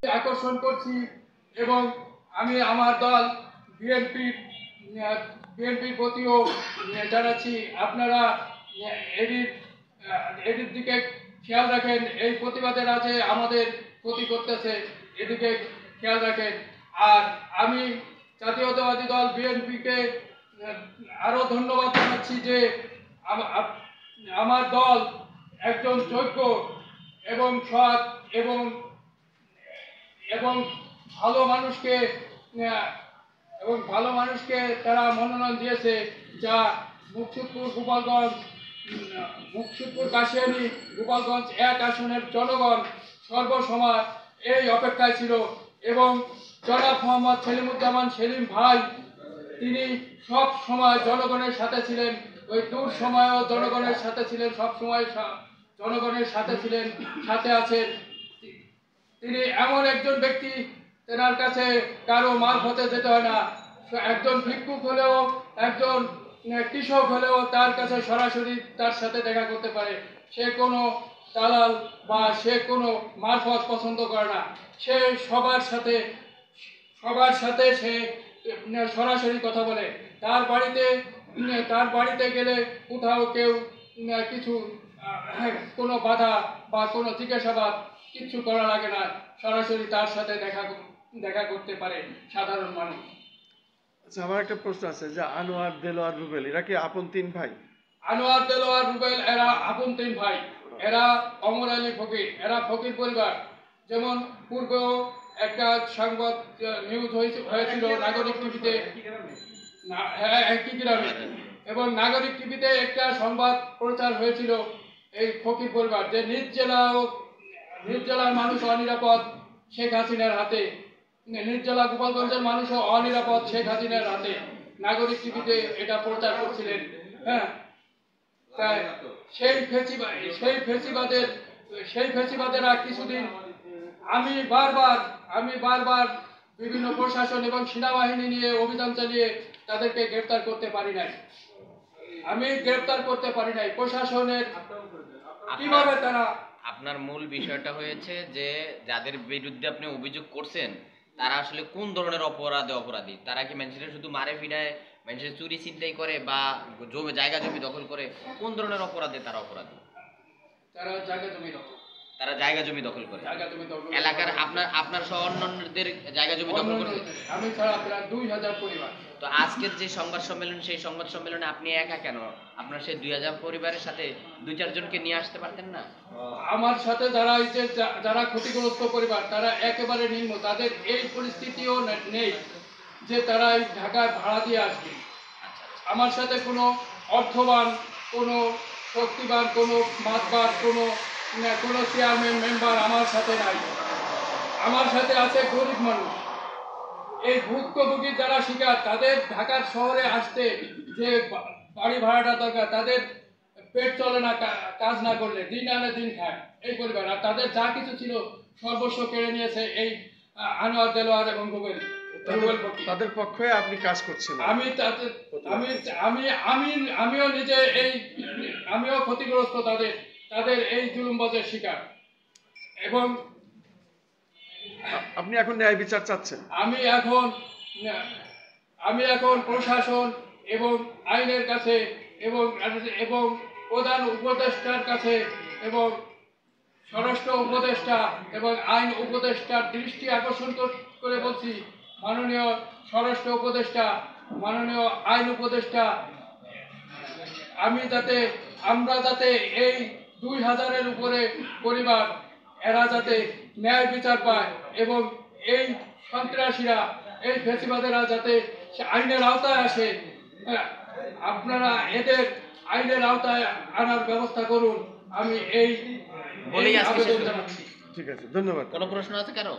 আকর্ষণ করছি এবং আমি আমার দল বিএনপি বিএনপির প্রতিও জানাচ্ছি আপনারা এটির এটির দিকে খেয়াল রাখেন। এই প্রতিবাদেরা যে আমাদের ক্ষতি করতেছে এদিকে খেয়াল রাখেন। আর আমি জাতীয়তাবাদী দল বিএনপিকে আরো ধন্যবাদ জানাচ্ছি যে আমার দল একজন যোগ্য এবং সৎ এবং এবং ভালো মানুষকে তারা মনোনয়ন দিয়েছে, যা মুকসুদপুর গোপালগঞ্জ মুকসুদপুর কাশিয়ানী গোপালগঞ্জ 1 আসনের জনগণ সর্বসময় এই অপেক্ষায় ছিল। এবং জনাব মোহাম্মদ সেলিমুজ্জামান সেলিম ভাই তিনি সব সময় জনগণের সাথে ছিলেন, ওই দূর সময়ও জনগণের সাথে ছিলেন, সব সময় জনগণের সাথে ছিলেন, সাথে আছেন। তিনি এমন একজন ব্যক্তি, তেনার কাছে কারো মারফতে যেতে হয় না। একজন ভিক্ষুক হলেও, একজন কৃষক হলেও তার কাছে সরাসরি তার সাথে দেখা করতে পারে। সে কোনো দালাল বা সে কোনো মারফত পছন্দ করে না। সে সবার সাথে সে সরাসরি কথা বলে। তার বাড়িতে গেলে কোথাও কেউ কিছু কোনো বাধা বা কোনো জিজ্ঞাসাবাদ কিচ্ছু করা লাগে না, সরাসরি তার সাথে দেখা করতে পারে সাধারণ মানুষ। আচ্ছা, আমার একটা প্রশ্ন আছে যে আনোয়ার, দেলোয়ার, রুবেল এরা কি আপন 3 ভাই? আনোয়ার, দেলোয়ার, রুবেল এরা আপন 3 ভাই। এরা অমর আলী ফকির, এরা ফকির পরিবার। যেমন পূর্বেও একটা সংবাদ নিউজ হয়েছিল নাগরিক টিভিতে, একই গ্রামে, এবং নাগরিক টিভিতে একটা সংবাদ প্রচার হয়েছিল এই ফকির পরিবার যে নিজ জেলার মানুষ অনিরাপদ শেখ হাসিনার হাতে, নিজ জেলা গোপালগঞ্জের মানুষও অনিরাপদ শেখ হাসিনার হাতে। নাগরিক টিভিতে এটা প্রচার করছিলেন। হ্যাঁ, তাই সেই ফেসিবাদেরা কিছুদিন আমি বারবার বিভিন্ন প্রশাসন এবং সেনাবাহিনী নিয়ে অভিযান চালিয়ে তাদেরকে গ্রেফতার করতে পারি নাই। প্রশাসনের কিভাবে তারা। আপনার মূল বিষয়টা হয়েছে যে যাদের বিরুদ্ধে আপনি অভিযোগ করছেন তারা আসলে কোন ধরনের অপরাধী? তারা কি মানুষের শুধু মারে ফিরায়, মানুষের চুরি ছিনতাই করে বা জায়গা জমি দখল করে? কোন ধরনের অপরাধে তারা অপরাধী? তারা জায়গা জমি দখল করে এলাকার আপনার সহ অন্যদের জায়গা জমি দখল করে। আমি ছাড়া প্রায় 2000 পরিবার। তো আজকের যে সংবাদ সম্মেলন, সেই সংবাদ সম্মেলনে আপনি একা কেন? আপনার সেই 2000 পরিবারের সাথে 2-4 জনকে নিয়ে আসতে পারতেন না? আমার সাথে যারা ক্ষতিগ্রস্ত পরিবার, তারা একেবারে নিম্ন, তাদের এই পরিস্থিতিও নেই যে তারা এই ঢাকায় ভাড়া দিয়ে আসবে। আমার সাথে কোনো অর্থবান, কোনো শক্তিবান, কোনো মাতবার, কোনো চেয়ারম্যান মেম্বার আমার সাথে নাই। আমার সাথে আছে গরিব মানুষ। এই ভুক্তভোগী যারা শিকার, তাদের ঢাকার শহরে আসতে যে বাড়ি ভাড়াটা দরকার, তাদের পেট চলে না কাজ না করলে, দিন আনে দিন খায় এই পরিবার। আর তাদের যা কিছু ছিল সর্বস্ব কেড়ে নিয়েছে এই আনোয়ার, দেলোয়ার এবং রুবেল। তাদের পক্ষে আপনি কাজ করছেন? আমিও নিজে আমিও ক্ষতিগ্রস্ত তাদের এই জুলুমবাজের শিকার। এবং আপনি এখন ন্যায় বিচার চাচ্ছেন? আমি এখন প্রশাসন এবং আইনের কাছে এবং প্রধান উপদেষ্টার কাছে এবং স্বরাষ্ট্র উপদেষ্টা এবং আইন উপদেষ্টার দৃষ্টি আকর্ষণ করে বলছি, মাননীয় স্বরাষ্ট্র উপদেষ্টা, মাননীয় আইন উপদেষ্টা, আমরা যাতে এই 2000-এর উপরে পরিবার এরা যাতে ন্যায় বিচার পায় এবং এই সন্ত্রাসীরা, এই ফেসিবাদেরা যাতে আইনের আওতায় আসে। আপনারা এদের আইনের আওতায় আনার ব্যবস্থা করুন। আমি এই বলেই আজকে শেষ করছি। ঠিক আছে, ধন্যবাদ। কোনো প্রশ্ন আছে কারো?